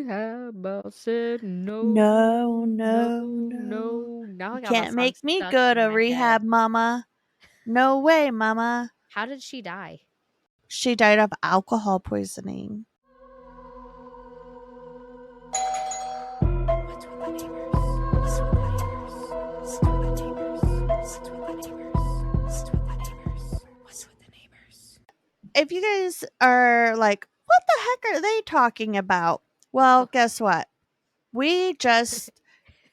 rehab. I said No, no, no, no, no. no. Now You I got that can't song make me stuck go in to my rehab, head. mama. No way, mama. How did she die? She died of alcohol poisoning. If you guys are like, what the heck are they talking about? Well, Oh. guess what? We just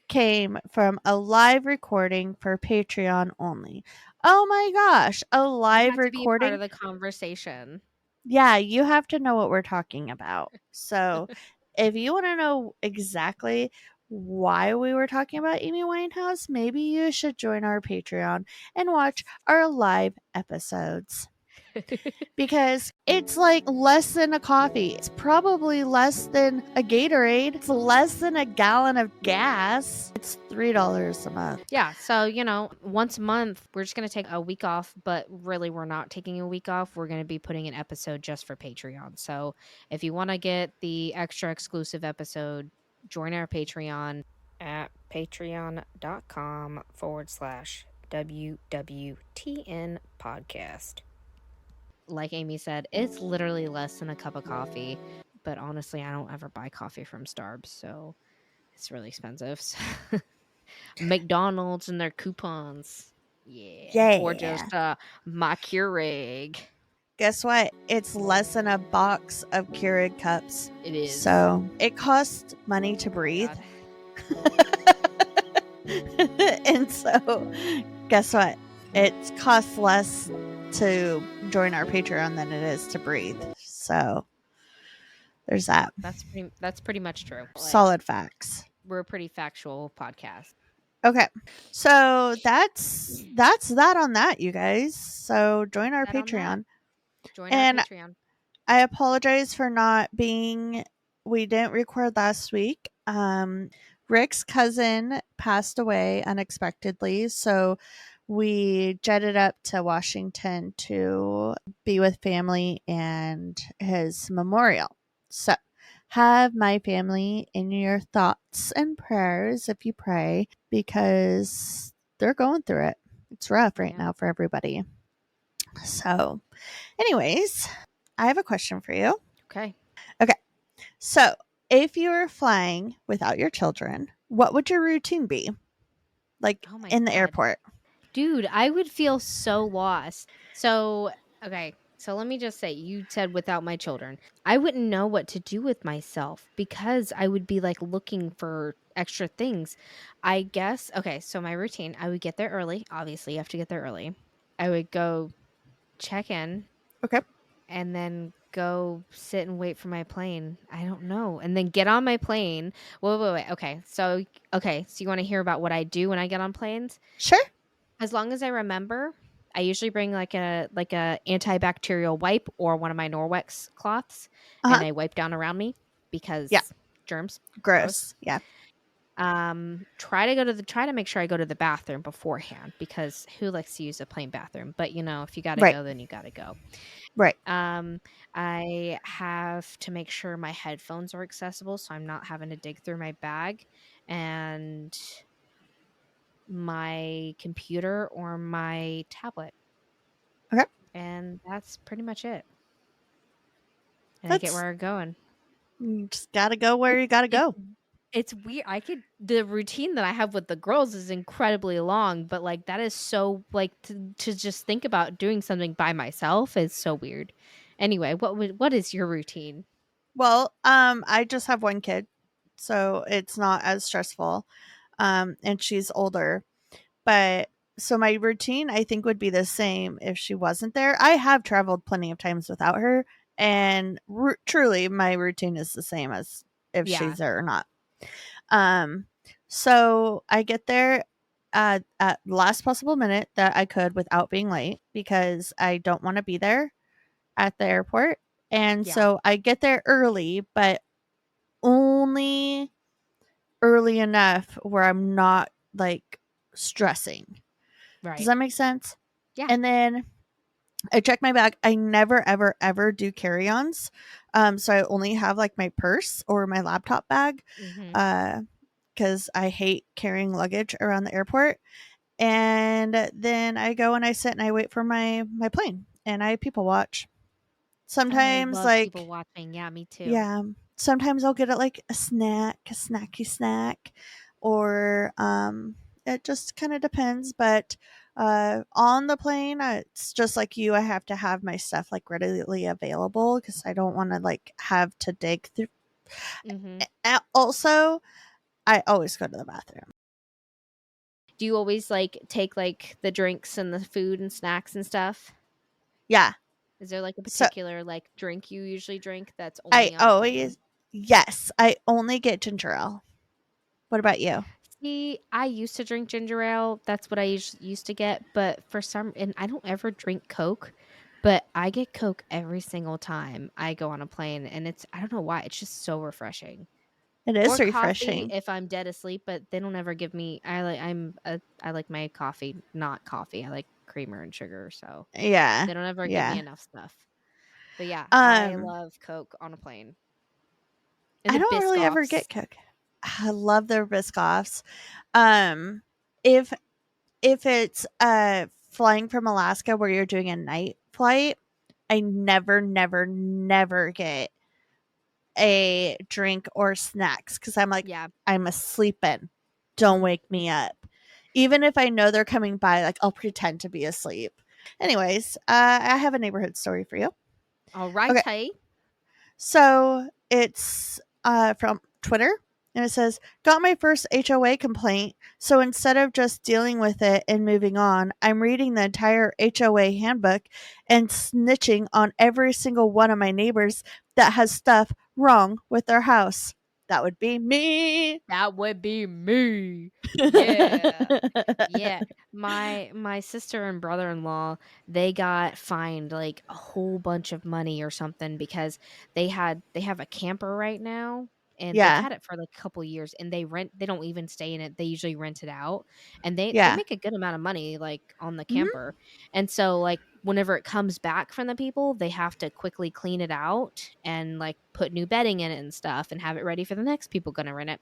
came from a live recording for Patreon only. Oh my gosh, a You live have to be a part recording? of the conversation. Yeah, you have to know what we're talking about. So, if you want to know exactly why we were talking about Amy Winehouse, maybe you should join our Patreon and watch our live episodes. Because it's like less than a coffee. It's probably less than a Gatorade. It's less than a gallon of gas. It's $3 a month. Yeah, so, once a month, we're just going to take a week off, but really, we're not taking a week off. We're going to be putting an episode just for Patreon. So, if you want to get the extra exclusive episode, join our Patreon at patreon.com/WWTN podcast. Like Amy said, it's literally less than a cup of coffee, but honestly, I don't ever buy coffee from Starbucks, so it's really expensive. So McDonald's and their coupons. Yeah. Or Yeah. just my Keurig. Guess what? It's less than a box of Keurig cups. It is. So it costs money to breathe. And so, guess what? It costs less to join our Patreon than it is to breathe. So there's that. That's pretty much true. Solid facts. We're a pretty factual podcast. Okay. So that's that on that, you guys. So join our Patreon. Join And our Patreon. I apologize for not being we didn't record last week. Rick's cousin passed away unexpectedly, so we jetted up to Washington to be with family and his memorial. So have my family in your thoughts and prayers if you pray, because they're going through it. It's rough right now for everybody. So, anyways, I have a question for you. Okay. So, if you were flying without your children, what would your routine be? Like in the airport? Dude, I would feel so lost. So, okay. So let me just say, you said without my children. I wouldn't know what to do with myself because I would be like looking for extra things. I guess, okay, so my routine, I would get there early. Obviously, you have to get there early. I would go check in. Okay. And then go sit and wait for my plane. I don't know. And then get on my plane. Wait. Okay. So you want to hear about what I do when I get on planes? Sure. As long as I remember, I usually bring like a antibacterial wipe or one of my Norwex cloths, and I wipe down around me because germs. Gross. Yeah. Try to make sure I go to the bathroom beforehand, because who likes to use a plain bathroom? But if you got to go, then you got to go. Right. I have to make sure my headphones are accessible, so I'm not having to dig through my bag, and my computer or my tablet. Okay. And that's pretty much it. And I get where I'm going. You just gotta go where you gotta go. It's weird. The routine that I have with the girls is incredibly long, but like that is so like to just think about doing something by myself is so weird. Anyway, what is your routine? Well, I just have one kid, so it's not as stressful. And she's older. But so my routine, I think, would be the same if she wasn't there. I have traveled plenty of times without her, and truly, my routine is the same as if she's there or not. So I get there at last possible minute that I could without being late, because I don't want to be there at the airport. And so I get there early, but only early enough where I'm not like stressing. Right. Does that make sense? Yeah. And then I check my bag. I never, ever, ever do carry-ons. So I only have like my purse or my laptop bag, Mhm. because I hate carrying luggage around the airport. And then I go and I sit and I wait for my plane and I people watch. Oh, I Sometimes, love people like, watching. Yeah, me too. yeah, sometimes I'll get it like a snack, a snacky snack, or it just kind of depends. But on the plane, it's just like you. I have to have my stuff like readily available because I don't want to like have to dig through. Mhm. Also, I always go to the bathroom. Do you always, like, take, like, the drinks and the food and snacks and stuff? Yeah. Is there, like, a So particular, like, drink you usually drink that's I only on a plane? always, yes, I only get ginger ale. What about you? See, I used to drink ginger ale, that's what I used to get, but for some and I don't ever drink Coke, but I get Coke every single time I go on a plane, and it's I don't know why, it's just so refreshing. It Or is coffee refreshing. if I'm dead asleep, but they don't ever give me I like my coffee not coffee, I like creamer and sugar, so Yeah. they don't ever give me Yeah. enough stuff. But yeah, I Um, love Coke on a plane. And I the don't really ever Biscoffs. get Coke. I love their Biscoffs. Um, if if it's flying from Alaska where you're doing a night flight, I never, never, never get a drink or snacks because I'm like, Yeah. I'm asleeping. Don't wake me up. Even if I know they're coming by, like I'll pretend to be asleep. Anyways, I have a neighborhood story for you. Okay, Alrighty. so it's from Twitter, and it says, got my first HOA complaint. So instead of just dealing with it and moving on, I'm reading the entire HOA handbook and snitching on every single one of my neighbors that has stuff wrong with their house. That would be me. That would be me. Yeah. Yeah. My sister and brother-in-law, they got fined like a whole bunch of money or something because they have a camper right now and they've Yeah. had it for like a couple years and they don't even stay in it. They usually rent it out and they Yeah. make a good amount of money like on the Mhm. camper. And so like whenever it comes back from the people, they have to quickly clean it out and like put new bedding in it and stuff and have it ready for the next people gonna rent it.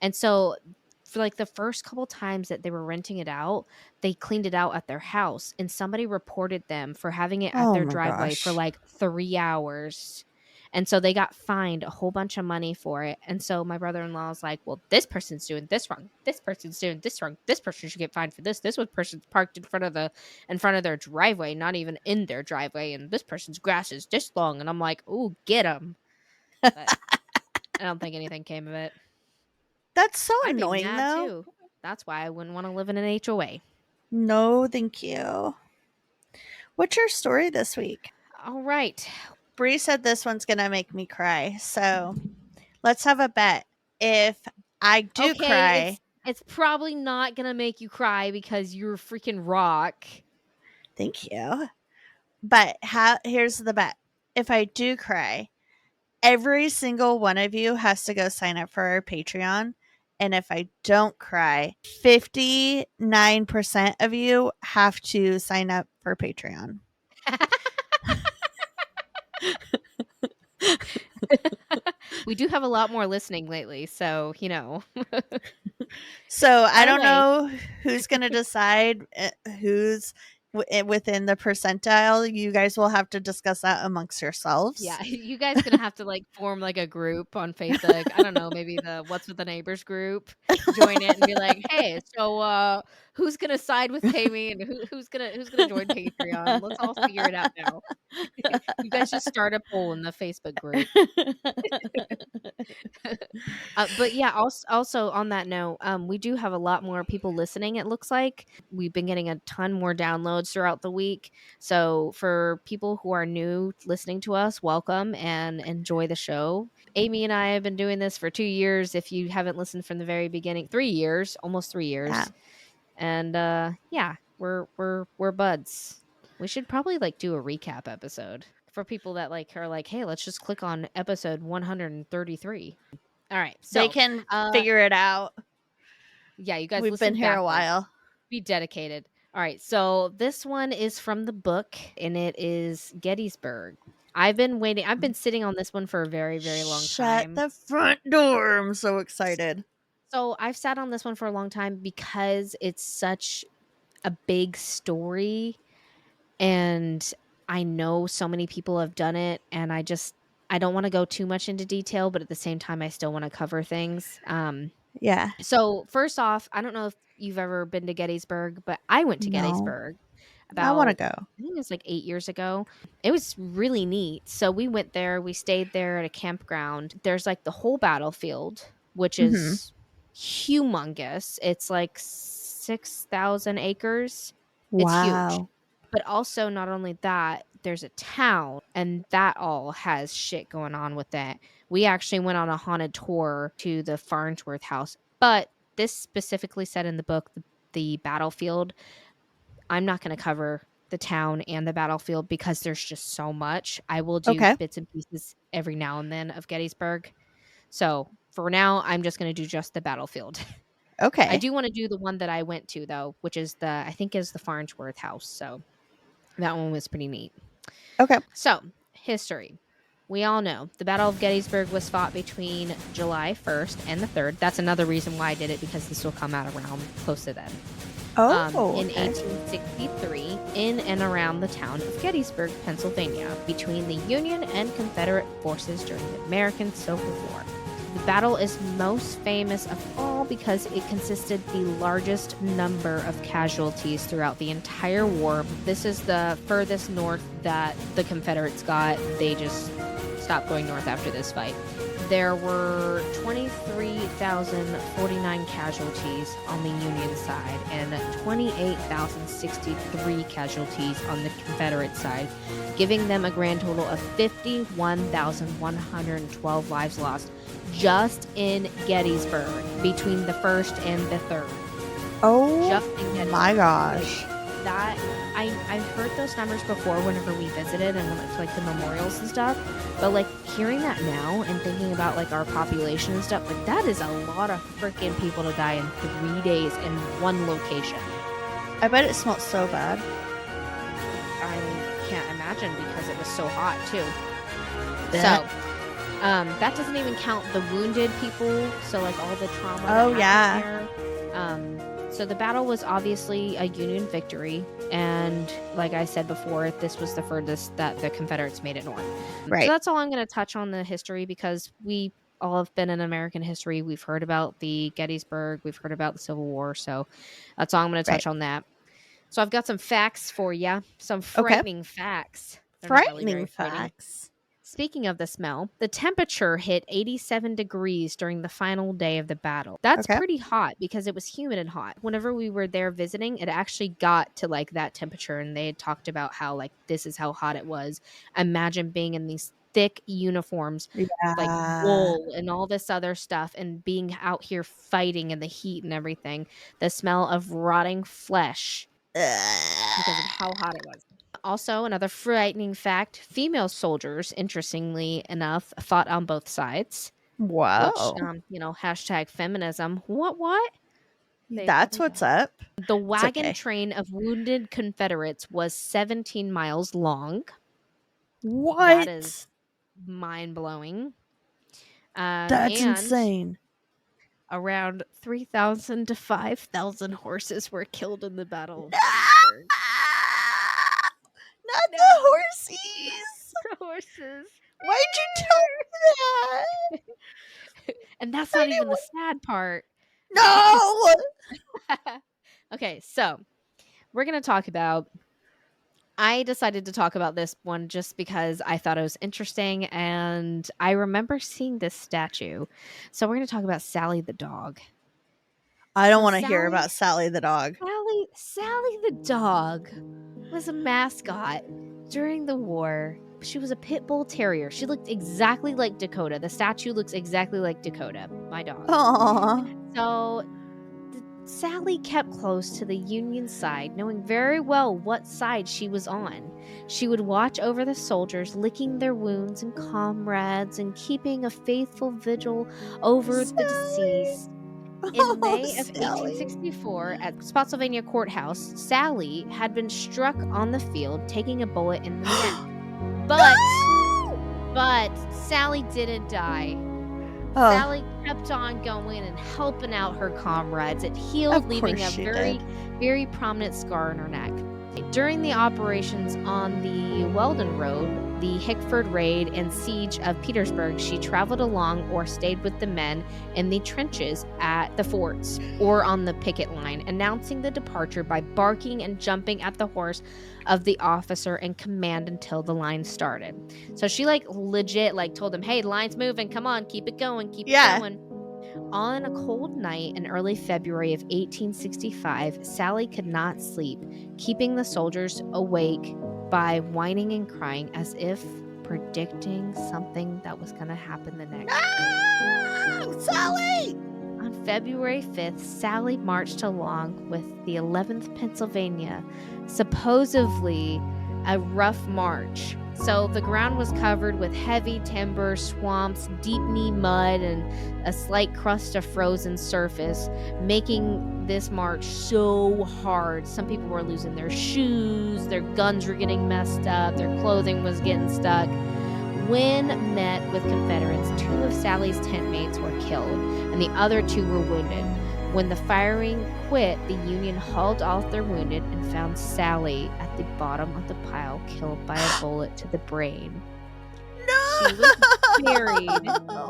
And so for like the first couple times that they were renting it out, they cleaned it out at their house and somebody reported them for having it at Oh their my driveway for gosh. like 3 hours. And so they got fined a whole bunch of money for it. And so my brother-in-law was like, "Well, this person's doing this wrong. This person's doing this wrong. This person should get fined for this. This one person's parked in front of their driveway, not even in their driveway, and this person's grass is this long." And I'm like, "Ooh, get them." But I don't think anything came of it. That's so I'd be annoying mad though. too. That's why I wouldn't wanna live in an HOA. No, thank you. What's your story this week? Alright. Bree said this one's gonna make me cry. So let's have a bet. If I do Okay, cry, it's probably not gonna make you cry because you're a freaking rock. thank you. But here's the bet. If I do cry, every single one of you has to go sign up for our Patreon. And if I don't cry, 59% of you have to sign up for Patreon. We do have a lot more listening lately, so, you know. So I By the don't way, know who's going to decide who's within the percentile. You guys will have to discuss that amongst yourselves. yeah, you guys gonna have to, like, form, like, a group on Facebook. I don't know, maybe the What's with the Neighbors group, join it and be like, "Hey, so, who's gonna side with Amy and who's gonna join Patreon? Let's all figure it out now." You guys just start a poll in the Facebook group. But yeah, also on that note, we do have a lot more people listening. It looks like we've been getting a ton more downloads throughout the week. So for people who are new listening to us, welcome and enjoy the show. Amy and I have been doing this for 2 years. If you haven't listened from the very beginning, 3 years, almost three Yeah. years, and yeah, we're buds. We should probably like do a recap episode for people that like are like, hey, let's just click on episode 133. All right. They So, can uh, figure it out. yeah, you guys We've been listen here a backwards. while. Be dedicated. All right, so this one is from the book, and it is Gettysburg. I've been sitting on this one for a very, very long Shut time. the front door. I'm so excited. So I've sat on this one for a long time because it's such a big story, and I know so many people have done it, and I don't want to go too much into detail, but at the same time, I still want to cover things. Yeah. So first off, I don't know if you've ever been to Gettysburg, but I went to No. Gettysburg I want to about, go. I think it was like 8 years ago. It was really neat. So we went there, we stayed there at a campground. There's like the whole battlefield, which Mhm. is humongous. It's like 6,000 acres. It's huge. Wow. But also, not only that, there's a town, and that all has shit going on with that. We actually went on a haunted tour to the Farnsworth house, but this specifically said in the book the battlefield. I'm not going to cover the town and the battlefield because there's just so much. I will do Okay. bits and pieces every now and then of Gettysburg. So for now, I'm just going to do just the battlefield. I Okay. do want to do the one that I went to though, which is I think is the Farnsworth house. So that one was pretty neat. Okay. So, history. We all know the Battle of Gettysburg was fought between July 1st and the 3rd. That's another reason why I did it, because this will come out around close to then. Oh, In okay. 1863, in and around the town of Gettysburg, Pennsylvania, between the Union and Confederate forces during the American Civil War. The battle is most famous of all because it consisted the largest number of casualties throughout the entire war. This is the furthest north that the Confederates got. They just stopped going north after this fight. There were 23,049 casualties on the Union side and 28,063 casualties on the Confederate side, giving them a grand total of 51,112 lives lost just in Gettysburg between the 1st and the 3rd. Oh Just in Gettysburg. my gosh. Like, that I've heard those numbers before whenever we visited and went to like the memorials and stuff, but like hearing that now and thinking about like our population and stuff, like that is a lot of freaking people to die in 3 days in one location. I bet it smelled so bad. I can't imagine because it was so hot too. Blech. So that doesn't even count the wounded people, so like all the trauma Oh, that happened there. So the battle was obviously a Union victory, and like I said before, this was the furthest that the Confederates made it north. So Right. that's all I'm going to touch on the history, because we all have been in American history. We've heard about the Gettysburg, we've heard about the Civil War, so that's all I'm going to Right. touch on that. So I've got some facts for you, some Okay. frightening facts. They're not really Frightening very frightening. facts. Speaking of the smell, the temperature hit 87 degrees during the final day of the battle. That's Okay. pretty hot because it was humid and hot. Whenever we were there visiting, it actually got to like that temperature, and they had talked about how like this is how hot it was. Imagine being in these thick uniforms, like Yeah. wool and all this other stuff, and being out here fighting in the heat and everything. The smell of rotting flesh because of how hot it was. Also, another frightening fact, female soldiers, interestingly enough, fought on both sides, which, Whoa. hashtag feminism. What? They That's probably what's don't. up. The It's wagon okay. train of wounded Confederates was 17 miles long. That is What? mind blowing. That's And insane. around 3,000 to 5,000 horses were killed in the Battle of No! Gettysburg. Not the No. horsies. Horses. Why'd you tell me that? And that's I not didn't even the sad part. No. Okay, so we're going to talk about. I decided to talk about this one just because I thought it was interesting, and I remember seeing this statue. So we're going to talk about Sally the dog. I don't So want to hear about Sally the dog. Sally the dog was a mascot during the war. She was a pit bull terrier. She looked exactly like Dakota. The statue looks exactly like Dakota, my dog. Aw. So Sally kept close to the Union side, knowing very well what side she was on. She would watch over the soldiers, licking their wounds and comrades, and keeping a faithful vigil over the Sally. deceased. In Oh, May of Sally. 1864, at Spotsylvania Courthouse, Sally had been struck on the field, taking a bullet in the neck. But No! Sally didn't die. Oh, Sally kept on going and helping out her comrades. It healed, of leaving course a she very, did. very prominent scar on her neck. During the operations on the Weldon Road, the Hickford raid and siege of Petersburg, she traveled along or stayed with the men in the trenches at the forts or on the picket line, announcing the departure by barking and jumping at the horse of the officer in command until the line started. So she like legit like told him, "Hey, the line's moving. Come on, keep it going, keep it Yeah. going." On a cold night in early February of 1865, Sally could not sleep, keeping the soldiers awake by whining and crying as if predicting something that was going to happen the next day. No! Sally! On February 5th, Sally marched along with the 11th Pennsylvania, supposedly a rough march. So the ground was covered with heavy timber, swamps, deep knee mud, and a slight crust of frozen surface, making this march so hard. Some people were losing their shoes, their guns were getting messed up, their clothing was getting stuck. When met with Confederates, 2 of Sally's tent mates were killed and the other 2 were wounded. When the firing quit, the Union hauled off their wounded and found Sally at the bottom of the pile, killed by a bullet to the brain. She was buried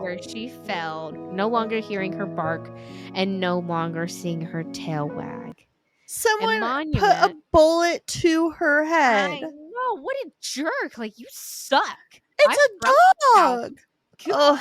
where No! she fell, no longer hearing her bark and no longer seeing her tail wag. A Someone put a monument. bullet to her head. I know, what a jerk! Like, you suck. It's I'm a proud of you now. dog. Oh, God.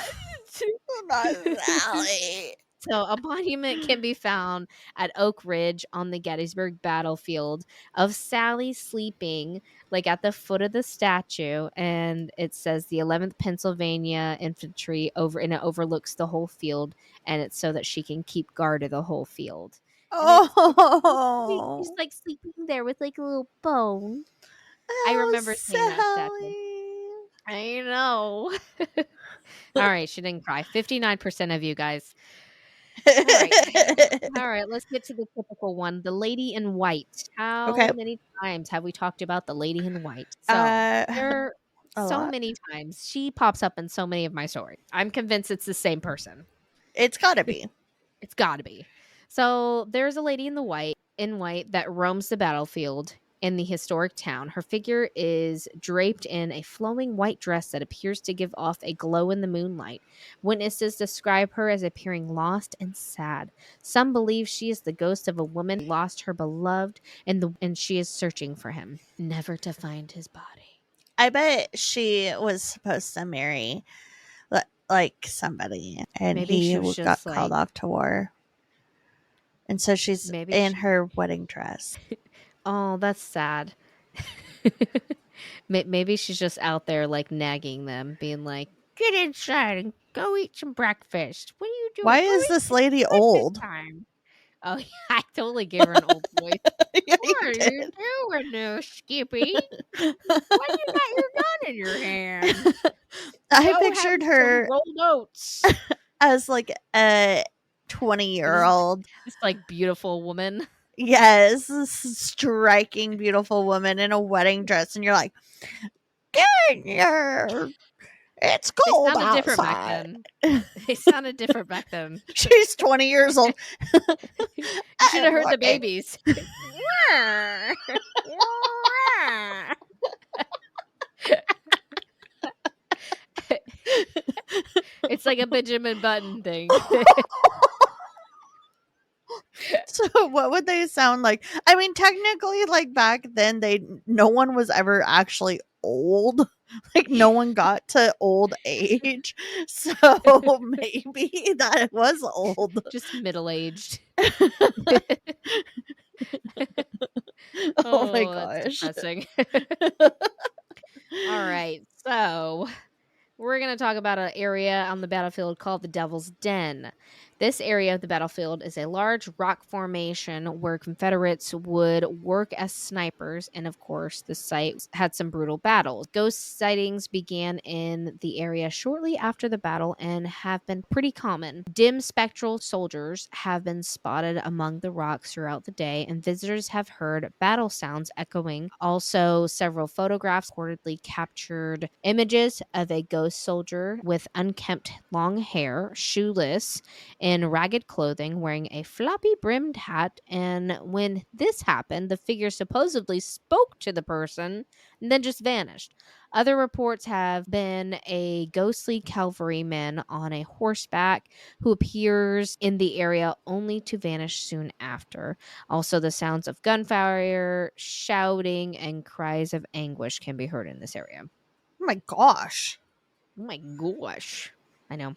not Sally. So, a monument can be found at Oak Ridge on the Gettysburg battlefield of Sally sleeping, like at the foot of the statue, and it says the 11th Pennsylvania Infantry over, and it overlooks the whole field, and it's so that she can keep guard of the whole field. And it's so sweet. She's Oh. like sleeping there with like a little bone. I Oh, remember seeing that statue. Sally. I know. All right, she didn't cry. 59% of you guys. All right. All right, let's get to the typical one, the lady in white. Okay. How many times have we talked about the lady in white? So, there A so lot. many times. She pops up in so many of my stories. I'm convinced it's the same person. It's gotta be. It's got to be. So there's a lady in white that roams the battlefield in the historic town. Her figure is draped in a flowing white dress that appears to give off a glow in the moonlight. Witnesses describe her as appearing lost and sad. Some believe she is the ghost of a woman who lost her beloved and she is searching for him, never to find his body. I bet she was supposed to marry like somebody and Maybe she he was got just called like off to war. And so she's maybe in she her wedding dress. Oh, that's sad. Maybe she's just out there like nagging them, being like, "Get inside and go eat some breakfast. What are you Why doing? Go is eat this it's lady breakfast old? time." Oh, yeah, I totally gave her an old voice. Yeah, you What are you did. doing there, Skippy? Why you got your gun in your hand? I Go have pictured some her rolled oats. as like a 20-year This, old. this like beautiful woman. Yes, this striking, beautiful woman in a wedding dress, and you're like, get in here. It's They cold sounded different back outside. then. They sounded different back then. She's 20 years old. You should I'm have heard the looking. babies. It's like a Benjamin Button thing. So what would they sound like? I mean, technically, like back then, no one was ever actually old. Like no one got to old age. So maybe that was old. Just middle-aged. Oh my Oh, that's gosh. depressing. All right. So, we're going to talk about an area on the battlefield called the Devil's Den. This area of the battlefield is a large rock formation where Confederates would work as snipers, and of course, the site had some brutal battles. Ghost sightings began in the area shortly after the battle and have been pretty common. Dim spectral soldiers have been spotted among the rocks throughout the day, and visitors have heard battle sounds echoing. Also, several photographs reportedly captured images of a ghost soldier with unkempt long hair, shoeless, in ragged clothing, wearing a floppy brimmed hat. And when this happened, the figure supposedly spoke to the person and then just vanished. Other reports have been a ghostly cavalryman on a horseback who appears in the area only to vanish soon after. Also, the sounds of gunfire, shouting, and cries of anguish can be heard in this area. Oh my gosh. Oh my gosh. I know.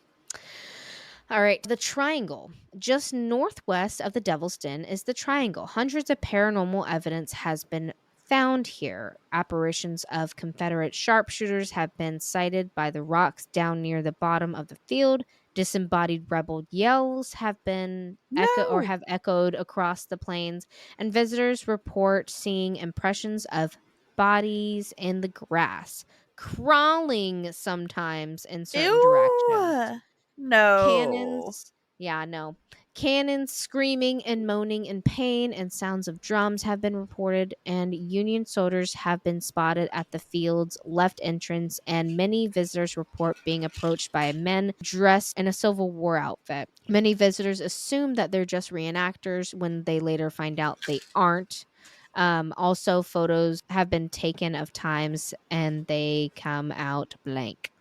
All right, the Triangle. Just northwest of the Devil's Den is the Triangle. Hundreds of paranormal evidence has been found here. Apparitions of Confederate sharpshooters have been sighted by the rocks down near the bottom of the field. Disembodied rebel yells have been No. have echoed across the plains, and visitors report seeing impressions of bodies in the grass, crawling sometimes in certain directions. Ew. No. Cannons, yeah, no. Cannons screaming and moaning in pain, and sounds of drums have been reported, and Union soldiers have been spotted at the field's left entrance, and many visitors report being approached by men dressed in a Civil War outfit. Many visitors assume that they're just reenactors when they later find out they aren't. Also, photos have been taken of times and they come out blank.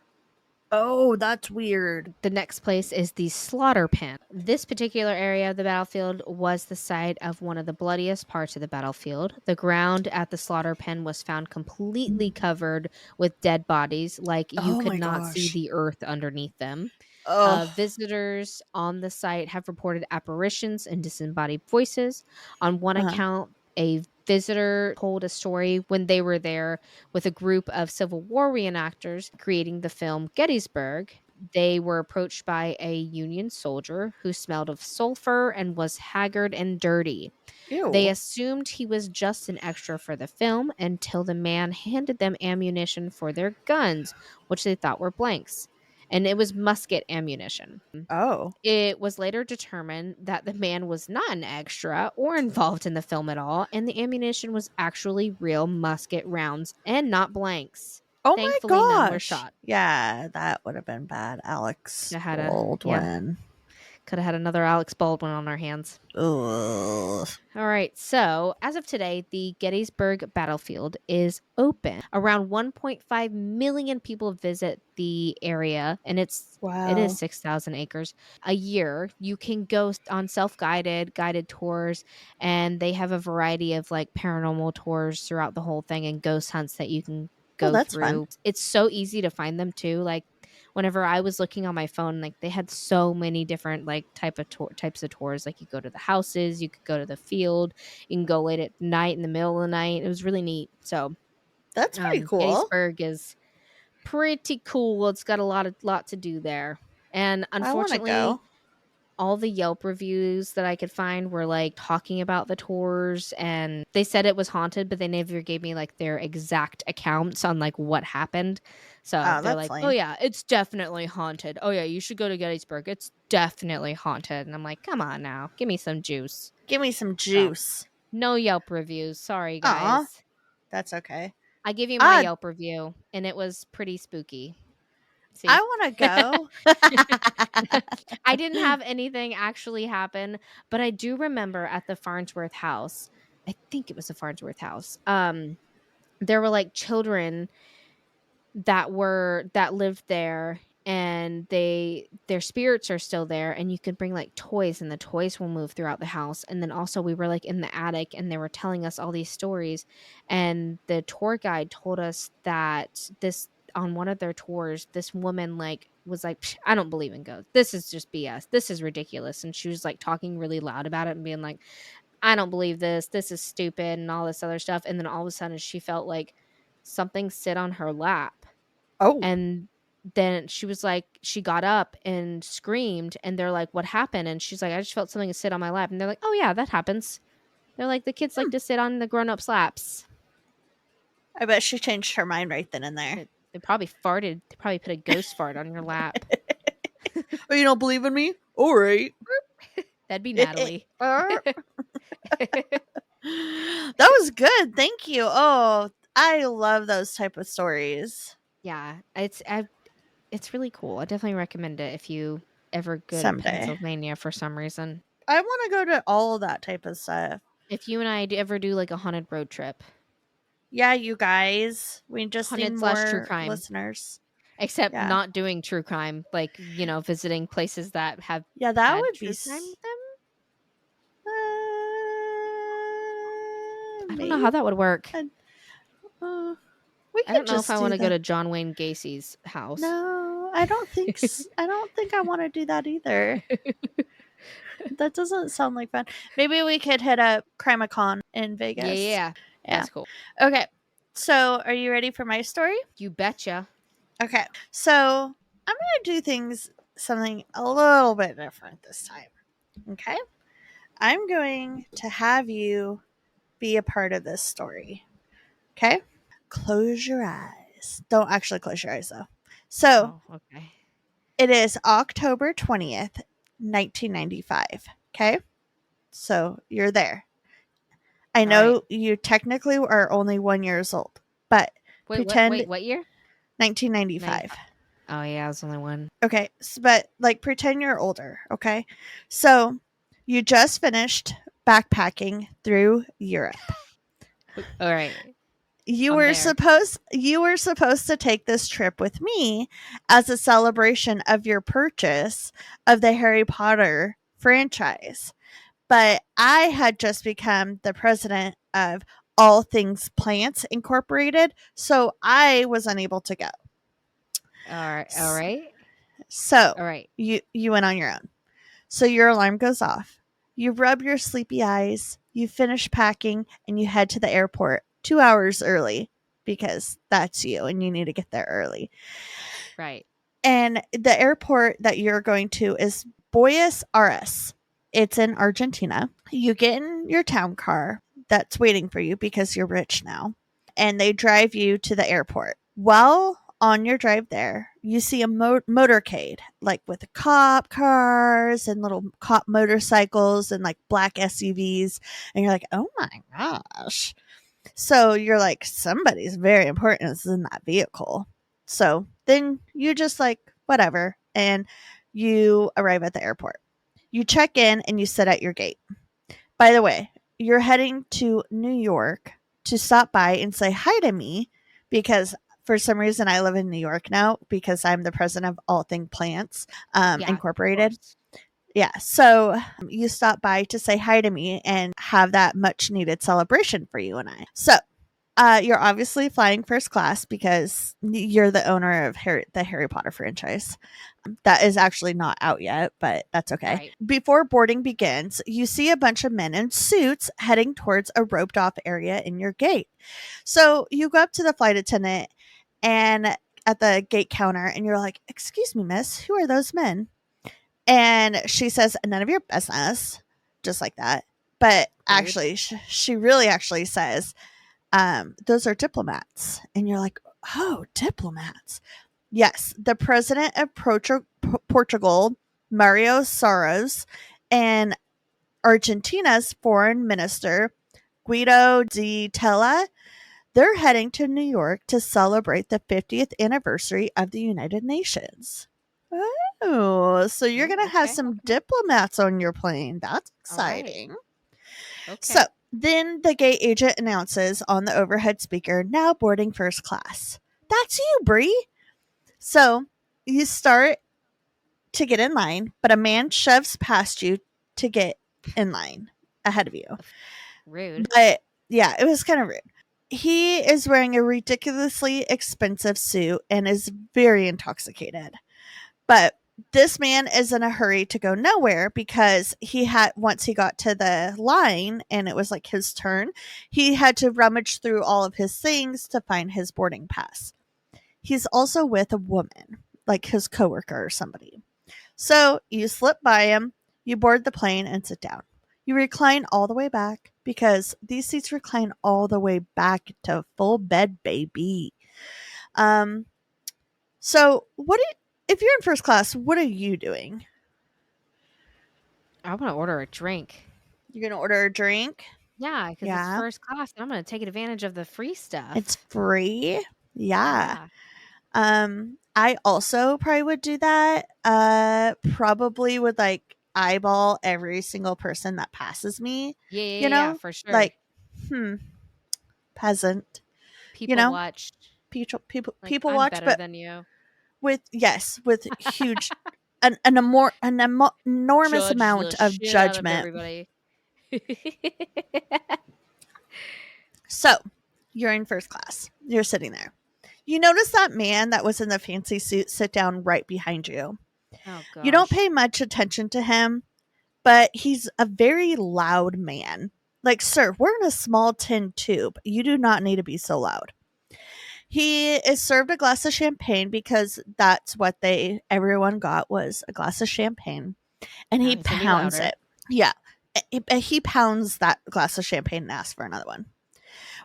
Oh, that's weird. The next place is the slaughter pen. This particular area of the battlefield was the site of one of the bloodiest parts of the battlefield. The ground at the slaughter pen was found completely covered with dead bodies, like you Oh could my not see gosh. the earth underneath them. Oh, Visitors on the site have reported apparitions and disembodied voices. On one uh-huh. account, a visitor told a story when they were there with a group of Civil War reenactors creating the film Gettysburg. They were approached by a Union soldier who smelled of sulfur and was haggard and dirty. They Ew. assumed he was just an extra for the film until the man handed them ammunition for their guns, which they thought were blanks. And it was musket ammunition. Oh. It was later determined that the man was not an extra or involved in the film at all, and the ammunition was actually real musket rounds and not blanks. Oh my Thankfully, none were gosh. shot. Yeah, that would have been bad. Could Alex have had a yeah, Baldwin. could have had another Alex Baldwin on our hands. Ugh. All right, so as of today, the Gettysburg battlefield is open. Around 1.5 million people visit the area, and it is Wow. 6,000 acres a year. You can go on guided tours, and they have a variety of like paranormal tours throughout the whole thing and ghost hunts that you can Oh, go that's fun. through. It's so easy to find them too. Like whenever I was looking on my phone, like they had so many different like types of tours. Like you go to the houses, you could go to the field, you can go late at night in the middle of the night. It was really neat. So That's pretty cool. Gettysburg is pretty cool. It's got a lot to do there. And I want to unfortunately, go. all the Yelp reviews that I could find were like talking about the tours, and they said it was haunted, but they never gave me like their exact accounts on like what happened. So Oh, they're that's like, "Oh lame. yeah, it's definitely haunted. Oh yeah, you should go to Gettysburg. It's definitely haunted." And I'm like, "Come on now. Give me some juice." Give me some So, juice. no Yelp reviews. Sorry Aw, guys. that's okay. I give you my Ah, Yelp review and it was pretty spooky. I See? want to go. I didn't have anything actually happen, but I do remember at the Farnsworth house, I think it was the Farnsworth house, there were, like, children that lived there, and their spirits are still there, and you could bring, like, toys, and the toys will move throughout the house, and then also we were, like, in the attic, and they were telling us all these stories, and the tour guide told us that this on one of their tours, this woman, like, was like, "Psh, I don't believe in ghosts. This is just BS. This is ridiculous," and she was, like, talking really loud about it and being like, "I don't believe this. This is stupid," and all this other stuff, and then all of a sudden she felt, like, something sit on her lap, Oh, and then she was like, she got up and screamed, and they're like, "What happened?" And she's like, "I just felt something sit on my lap." And they're like, "Oh yeah, that happens." They're like, "The kids like Hmm. to sit on the grown-ups' laps." I bet she changed her mind right then and there. They probably farted. They probably put a ghost fart on your lap. Oh, you don't believe in me? All right. That'd be that Natalie. was good. Thank you. Oh, I love those type of stories. Yeah, it's really cool. I definitely recommend it if you ever go to Someday. Pennsylvania for some reason. I want to go to all of that type of stuff. If you and I ever do like a haunted road trip, Yeah, you guys. We just need haunted slash true more crime, listeners. except Yeah. not doing true crime, like visiting places that have Yeah, that had would be true crime with them. I don't know maybe. how that would work. Uh, we I could don't know if just I do want to go that. to John Wayne Gacy's house. No, I don't think I don't think I want to do that either. That doesn't sound like fun. Maybe we could hit up CrimeCon in Yeah, Vegas. yeah, Yeah. that's cool. Okay. So, are you ready for my story? You betcha. Okay. So, I'm going to do something a little bit different this time. Okay? I'm going to have you be a part of this story. Okay? Close your eyes. Don't actually close your eyes though. So, Oh, okay. it is October 20th, 1995. Okay? So, you're there. I All right. know you technically are only 1 years old, but Wait, what? pretend Wait, what year? 1995. 95. Oh yeah, I was only one. Okay, but like pretend you're older. Okay, so you just finished backpacking through Europe. All right. You I'm were there. supposed to take this trip with me as a celebration of your purchase of the Harry Potter franchise. But I had just become the president of All Things Plants Incorporated, so I was unable to go. All right. All right. So All right. you went on your own. So your alarm goes off. You rub your sleepy eyes, you finish packing, and you head to the airport 2 hours early because that's you and you need to get there early. Right. And the airport that you're going to is Buenos Aires. It's in Argentina. You get in your town car that's waiting for you because you're rich now, and they drive you to the airport. While on your drive there, you see a motorcade, like with cop cars and little cop motorcycles and like black SUVs. And you're like, oh my gosh. So you're like, somebody's very important is in that vehicle. So then you just like, whatever. And you arrive at the airport. You check in and you sit at your gate. By the way, you're heading to New York to stop by and say hi to me because for some reason I live in New York now because I'm the president of All Thing Plants Yeah. Of Incorporated. course. Yeah, so you stop by to say hi to me and have that much needed celebration for you and I. So you're obviously flying first class because you're the owner of the Harry Potter franchise. That is actually not out yet, but that's okay. Right. Before boarding begins, you see a bunch of men in suits heading towards a roped off area in your gate. So you go up to the flight attendant and at the gate counter and you're like, "Excuse me, miss, who are those men?" And she says, "None of your business," just like that. But Rude. actually, she really actually says, "Those are diplomats." And you're like, "Oh, diplomats." Yes, the president of Portugal, Mario Soros, and Argentina's foreign minister, Guido di Tella, they're heading to New York to celebrate the 50th anniversary of the United Nations. Oh, so you're Oh, going to have okay. some Okay. diplomats on your plane. That's All right. exciting. So Okay. then the gate agent announces on the overhead speaker, "Now boarding first class." That's you, Bree. So you start to get in line, but a man shoves past you to get in line ahead of you. Rude. But yeah, it was kind of rude. He is wearing a ridiculously expensive suit and is very intoxicated. But this man is in a hurry to go nowhere because he had once he got to the line and it was like his turn, he had to rummage through all of his things to find his boarding pass. He's also with a woman. like his coworker or somebody. So you slip by him, you board the plane and sit down. You recline all the way back because these seats recline all the way back to full bed, baby. Um, so if you're in first class, what are you doing? I wanna order a drink. You're gonna order a drink? Yeah, because it's Yeah. first class, and I'm gonna take advantage of the free It's stuff. free. Yeah. Yeah. I also probably would do that. Probably would like eyeball every single person that passes me, Yeah, yeah, you yeah, yeah, know? for sure. Like, hmm, peasant, you People know? watch, like, People I'm watch, better but than you. with huge enormous Judge amount the of shit out of judgment. everybody. So, you're in first class. You're sitting there. You notice that man that was in the fancy suit sit down right behind you. Oh You don't gosh. pay much attention to him, but he's a very loud man. Like, sir, we're in a small tin tube. You do not need to be so loud. He is served a glass of champagne because that's what everyone got was a glass of champagne, and Now he he's gonna be pounds louder. it. Yeah, he pounds that glass of champagne and asks for another one.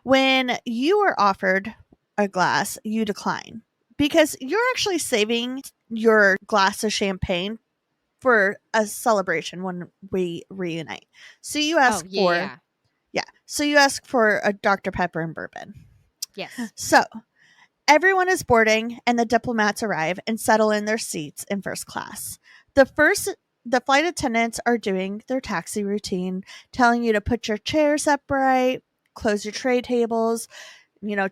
When you are offered a glass, you decline because you're actually saving your glass of champagne for a celebration when we reunite. So you Oh, ask yeah, yeah, for yeah. yeah. So you ask for a Dr. Pepper and bourbon. Yes. So everyone is boarding and the diplomats arrive and settle in their seats in first class. The first the flight attendants are doing their taxi routine, telling you to put your chairs upright, close your tray tables, you know,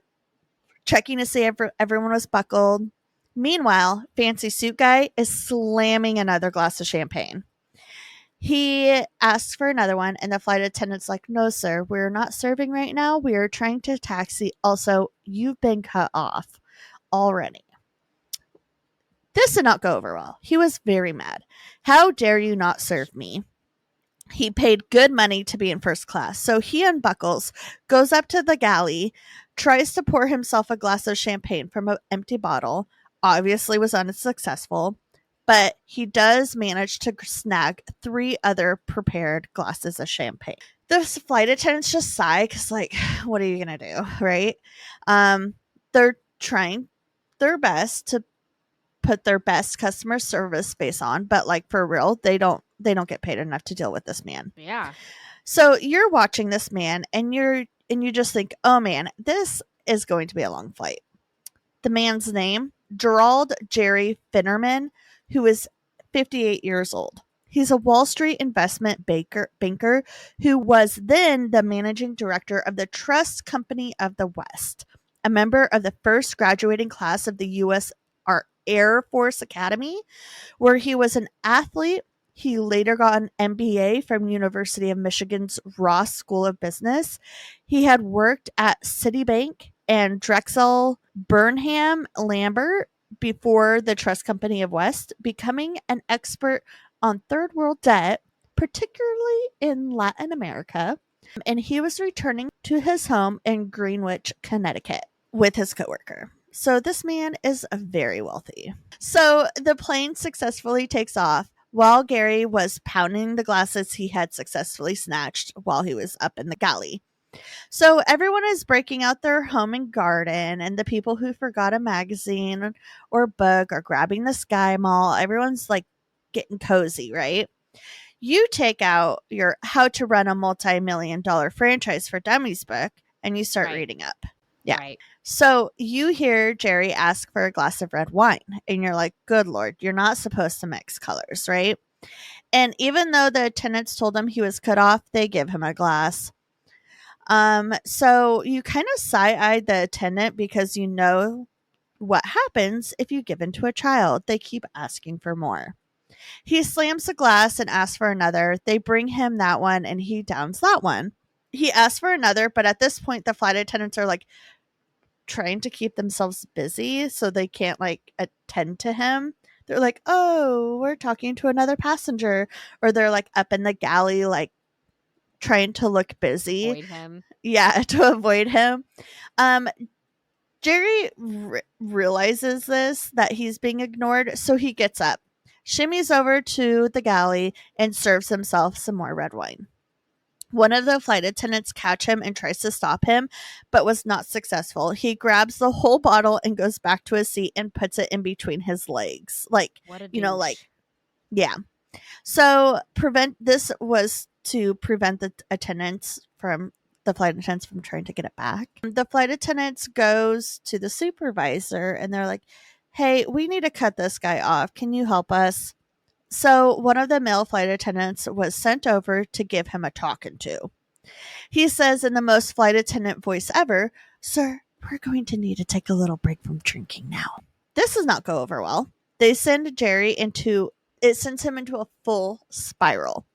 checking to see if everyone was buckled. Meanwhile, fancy suit guy is slamming another glass of champagne. He asks for another one, and the flight attendant's like, "No, sir, we're not serving right now. We are trying to taxi. Also, you've been cut off already." This did not go over well. He was very mad. "How dare you not serve me?" He paid good money to be in first class, so he unbuckles, goes up to the galley, tries to pour himself a glass of champagne from an empty bottle, obviously was unsuccessful, but he does manage to snag 3 other prepared glasses of champagne. The flight attendants just sigh because, like, what are you going to do, right? They're trying their best to put their best customer service face on, but like for real, they don't get paid enough to deal with this man. Yeah. So you're watching this man and you just think, "Oh man, this is going to be a long flight." The man's name, Gerald Jerry Finnerman, who is 58 years old. He's a Wall Street investment banker who was then the managing director of the Trust Company of the West, a member of the first graduating class of the U.S. Air Force Academy, where he was an athlete. He later got an MBA from University of Michigan's Ross School of Business. He had worked at Citibank and Drexel Burnham Lambert before the Trust Company of West, becoming an expert on third world debt, particularly in Latin America. And he was returning to his home in Greenwich, Connecticut with his coworker. So this man is very wealthy. So the plane successfully takes off while Gary was pounding the glasses he had successfully snatched while he was up in the galley. So everyone is breaking out their home and garden, and the people who forgot a magazine or book are grabbing the Sky Mall. Everyone's like getting cozy, right? You take out your How to Run a Multi-Million-Dollar Franchise for Dummies book and you start Right. reading up. Yeah. Right. So you hear Jerry ask for a glass of red wine, and you're like, "Good Lord, you're not supposed to mix colors, right?" And even though the attendants told him he was cut off, they give him a glass. So you kind of side-eyed the attendant because you know what happens if you give in to a child. They keep asking for more. He slams the glass and asks for another. They bring him that one and he downs that one. He asks for another, but at this point, the flight attendants are like trying to keep themselves busy so they can't like attend to him. They're like, "Oh, we're talking to another passenger," or they're like up in the galley, like trying to look busy. Avoid him. Yeah, to avoid him. Um, Jerry realizes this, that he's being ignored, so he gets up, shimmies over to the galley, and serves himself some more red wine. One of the flight attendants catch him and tries to stop him, but was not successful. He grabs the whole bottle and goes back to his seat and puts it in between his legs. Like, What a like, douche. yeah. So this was to prevent the attendants from the flight attendants from trying to get it back. The flight attendants goes to the supervisor and they're like, "Hey, we need to cut this guy off. Can you help us?" So one of the male flight attendants was sent over to give him a talking to. He says in the most flight attendant voice ever, "Sir, we're going to need to take a little break from drinking now." This does not go over well. They send Jerry it sends him into a full spiral.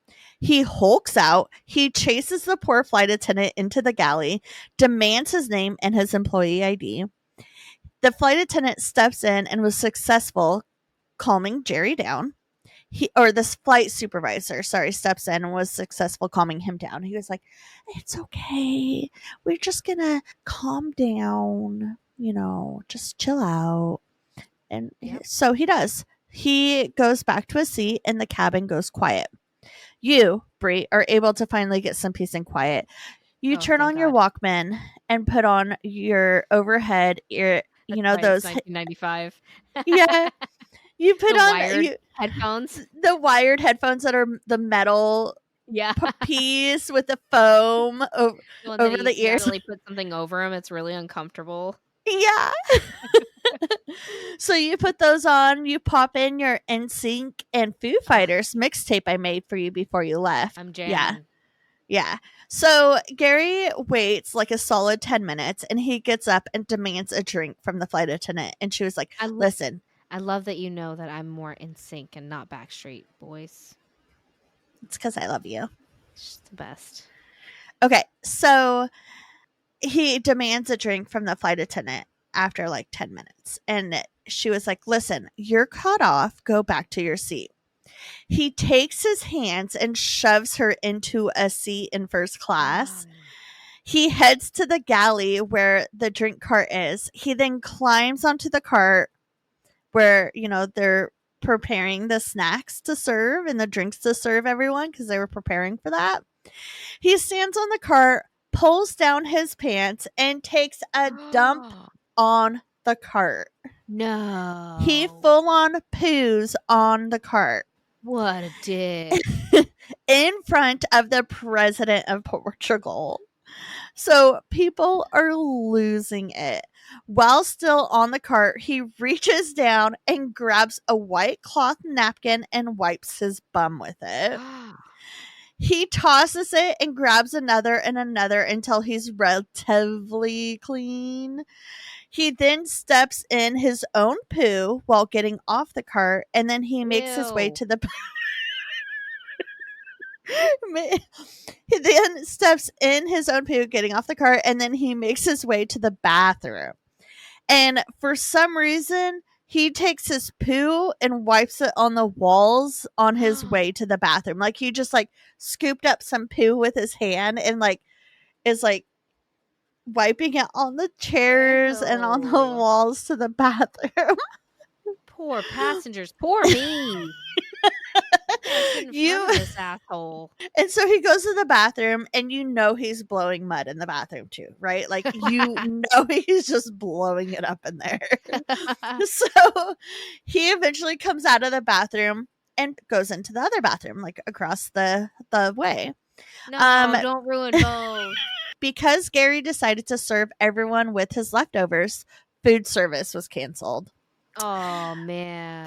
He hulks out. He chases the poor flight attendant into the galley, demands his name and his employee ID. The flight attendant steps in and was successful calming Jerry down. This flight supervisor, steps in and was successful calming him down. He was like, "It's okay. We're just gonna calm down, just chill out." And Yep. so he does. He goes back to his seat and the cabin goes quiet. You, Brie, are able to finally get some peace and quiet. You Oh, turn thank on your God. Walkman and put on your overhead ear, That's right. those, It's 1995. yeah, you put The on wired headphones. the wired headphones that are the metal Yeah. piece with the foam The one that over you the ears. accidentally put something over them. It's really uncomfortable. Yeah. So you put those on, you pop in your NSYNC and Foo Fighters mixtape I made for you before you left. I'm Yeah. jamming. Yeah. So Gary waits like a solid 10 minutes and he gets up and demands a drink from the flight attendant. And she was like, "Listen, I love that you know that I'm more in sync and not Backstreet Boys. it's because I love you." It's the best. Okay. So he demands a drink from the flight attendant after like 10 minutes. And she was like, "Listen, you're cut off. Go back to your seat." He takes his hands and shoves her into a seat in first class. He heads to the galley where the drink cart is. He then climbs onto the cart where, they're preparing the snacks to serve and the drinks to serve everyone because they were preparing for that. He stands on the cart, pulls down his pants, and takes a dump on the cart. No. He full on poos on the cart. What a dick. In front of the president of Portugal. So people are losing it. While still on the cart, he reaches down and grabs a white cloth napkin and wipes his bum with it. He tosses it and grabs another and another until he's relatively clean. He then steps in his own poo while getting off the cart, and then he makes his way to the he then steps in his own poo, getting off the cart, and then he makes his way to the bathroom. And for some reason, he takes his poo and wipes it on the walls on his way to the bathroom. Like he just like scooped up some poo with his hand and like is like wiping it on the chairs and on the walls to the bathroom. Poor passengers. Poor me. This asshole. And so he goes to the bathroom and he's blowing mud in the bathroom too, right? Like he's just blowing it up in there. So he eventually comes out of the bathroom and goes into the other bathroom, like across the way. No, don't ruin both. Because Gary decided to serve everyone with his leftovers, food service was canceled. Oh, man.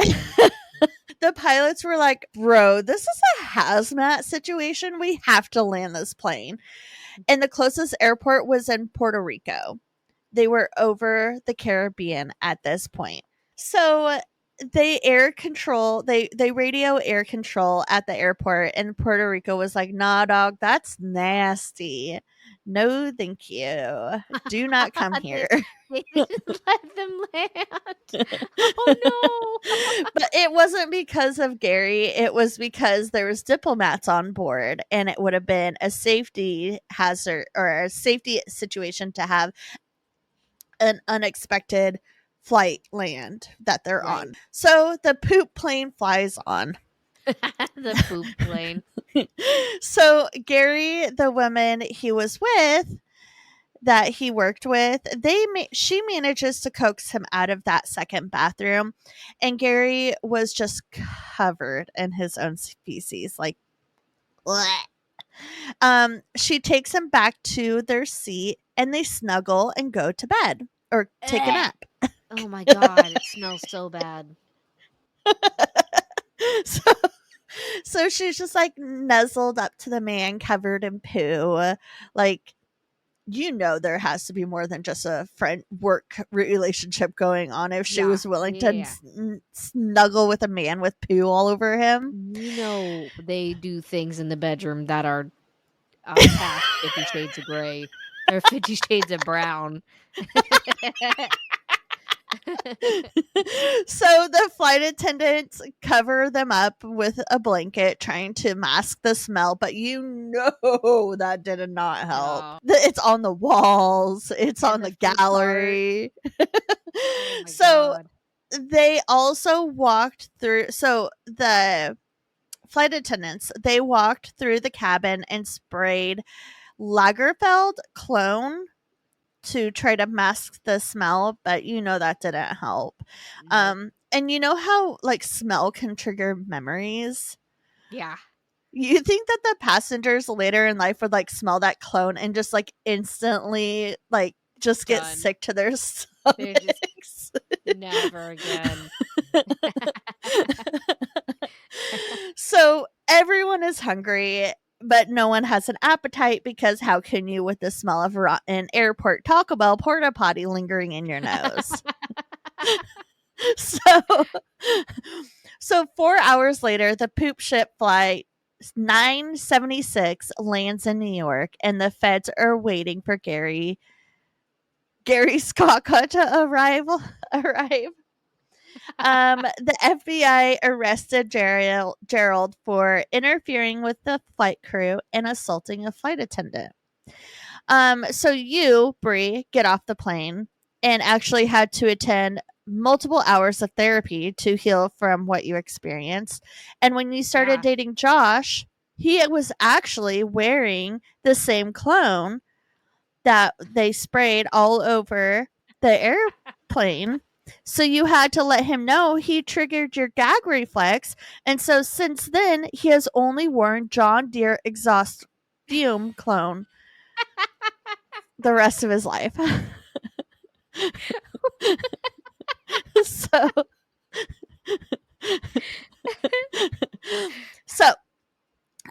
The pilots were like, "Bro, this is a hazmat situation. We have to land this plane." And the closest airport was in Puerto Rico. They were over the Caribbean at this point. So they radio air control at the airport, and Puerto Rico was like, "Nah, dog, that's nasty. No, thank you. Do not come here." They didn't let them land. Oh no. But it wasn't because of Gary. It was because there was diplomats on board, and it would have been a safety hazard or a safety situation to have an unexpected flight land that they're Right. on. So the poop plane flies on. The poop plane. So Gary, the woman he was with, that he worked with, she manages to coax him out of that second bathroom, and Gary was just covered in his own feces, like bleh. She takes him back to their seat, and they snuggle and go to bed or take a Eh. nap. Oh my god, it smells so bad. so so she's just like nuzzled up to the man covered in poo, like, there has to be more than just a friend work relationship going on if she Yeah. was willing to Yeah. snuggle with a man with poo all over him. They do things in the bedroom that are past 50 Shades of Grey or 50 Shades of Brown. So the flight attendants cover them up with a blanket, trying to mask the smell, but that did not help. No. It's on the walls, it's In on the the food cart. gallery. Oh my So god. they also walked through. So the flight attendants, they walked through the cabin and sprayed Lagerfeld cologne to try to mask the smell, but that didn't help. Nope. And you know how like smell can trigger memories? Yeah. You think that the passengers later in life would like smell that cologne and just like instantly like just get Done. sick to their They're just stomachs? never again. So everyone is hungry, but no one has an appetite because how can you with the smell of rotten airport Taco Bell porta potty lingering in your nose? so, so 4 hours later, the poop ship flight 976 lands in New York, and the feds are waiting for Gary Scocca to arrive. The FBI arrested Gerald for interfering with the flight crew and assaulting a flight attendant. So you, Bree, get off the plane and actually had to attend multiple hours of therapy to heal from what you experienced. And when you started Yeah. dating Josh, he was actually wearing the same cologne that they sprayed all over the airplane. So you had to let him know he triggered your gag reflex. And so since then, he has only worn John Deere exhaust fume cologne the rest of his life. so so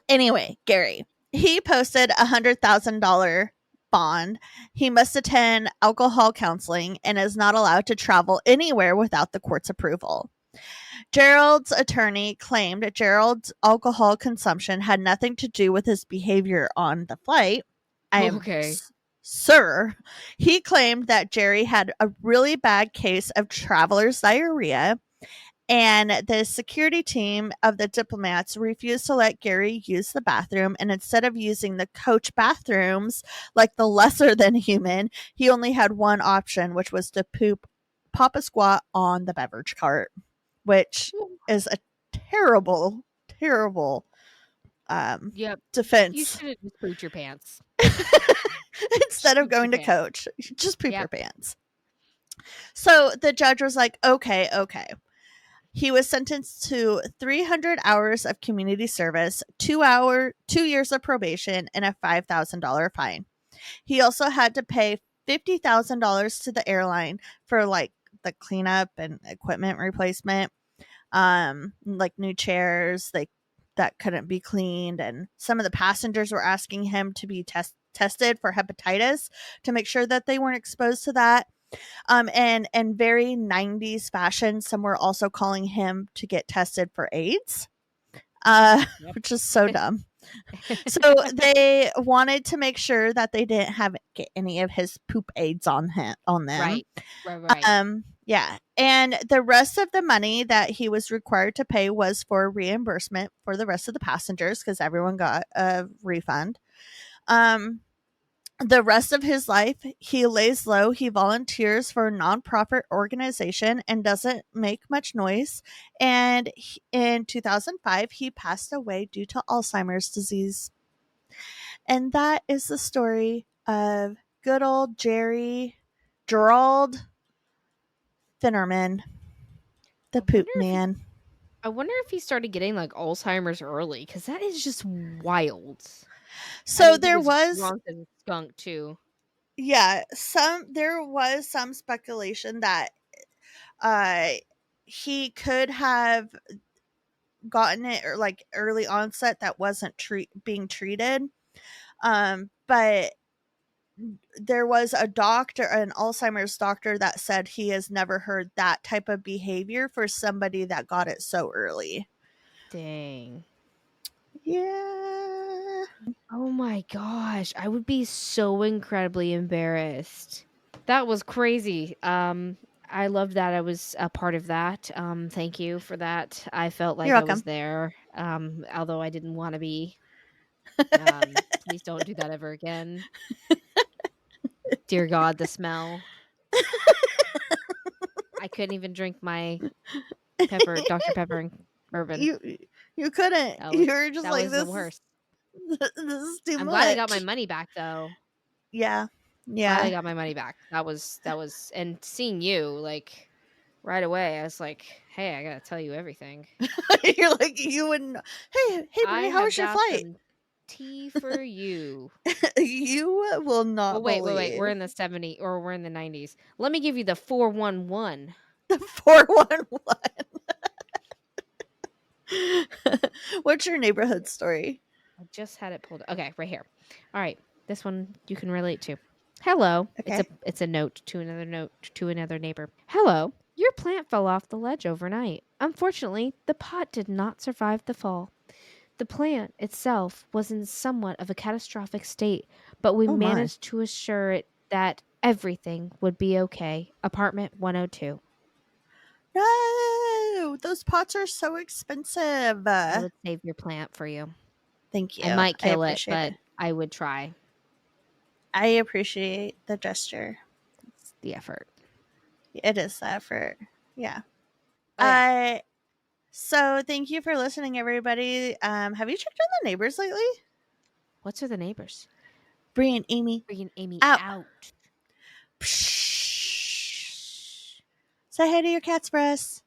anyway, Gary, he posted $100,000 bond. He must attend alcohol counseling and is not allowed to travel anywhere without the court's approval. Gerald's attorney claimed Gerald's alcohol consumption had nothing to do with his behavior on the flight. Okay. Sir, he claimed that Jerry had a really bad case of traveler's diarrhea, and the security team of the diplomats refused to let Gary use the bathroom. And instead of using the coach bathrooms like the lesser than human, he only had one option, which was to pop a squat on the beverage cart, which is a terrible, terrible Yep. You defense. should have just pooped your pants. Instead of Pooped your going to pants. coach, just poop your Yep. pants. So the judge was like, okay. He was sentenced to 300 hours of community service, 2 years of probation, and a $5,000 fine. He also had to pay $50,000 to the airline for like the cleanup and equipment replacement, like new chairs that couldn't be cleaned, and some of the passengers were asking him to be tested for hepatitis to make sure that they weren't exposed to that. And in very 90s fashion, some were also calling him to get tested for AIDS, Yep. which is so dumb. So they wanted to make sure that they didn't get any of his poop aids on them. Right. Yeah. And the rest of the money that he was required to pay was for reimbursement for the rest of the passengers because everyone got a refund. The rest of his life, he lays low. He volunteers for a nonprofit organization and doesn't make much noise. And in 2005, he passed away due to Alzheimer's disease. And that is the story of good old Gerald Finnerman, the I poop wonder if man. I wonder if he started getting like Alzheimer's early because that is just wild. I So mean, he there was was, drunk as a skunk too. yeah, there was some speculation that uh he could have gotten it, or like early onset, that wasn't being treated. But there was a doctor, an Alzheimer's doctor, that said he has never heard that type of behavior for somebody that got it so early. Dang. Yeah. Oh my gosh, I would be so incredibly embarrassed. That was crazy. I loved that I was a part of that. Thank you for that. I felt You're like I was welcome. there. Although I didn't want to be. Please don't do that ever again. Dear God, the smell. I couldn't even drink my Dr. Pepper and bourbon. you you couldn't. That was You were just that like, was the this worst. this is too I'm glad I got my much. money back though. Yeah. Glad I Yeah. got my money back. That was and seeing you like right away, I was like, "Hey, I gotta tell you everything. You're like, you wouldn't. Hey, I Brittany, how have was your got flight? some tea for you." You will Well, not wait. We're believe in the 70 or we're in the 90s. Let me give you the 411. the 411. What's your neighborhood story? I just had it pulled. Okay, right here. All right, this one you can relate to. Hello. Okay. It's a note to another neighbor. Hello. Your plant fell off the ledge overnight. Unfortunately, the pot did not survive the fall. The plant itself was in somewhat of a catastrophic state, but we Oh my. managed to assure it that everything would be okay. Apartment 102. No, those pots are so expensive. I would save your plant for you. Thank I you. might I kill it, appreciate but it. I would try. I appreciate the gesture. It's the effort. It is the effort. Yeah. Oh yeah. I So thank you for listening, everybody. Have you checked on the neighbors lately? What's with the neighbors? Bree and Amy Freaking Amy out. out. Psh. Say hey to your cats for us.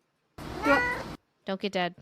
Don't get dead.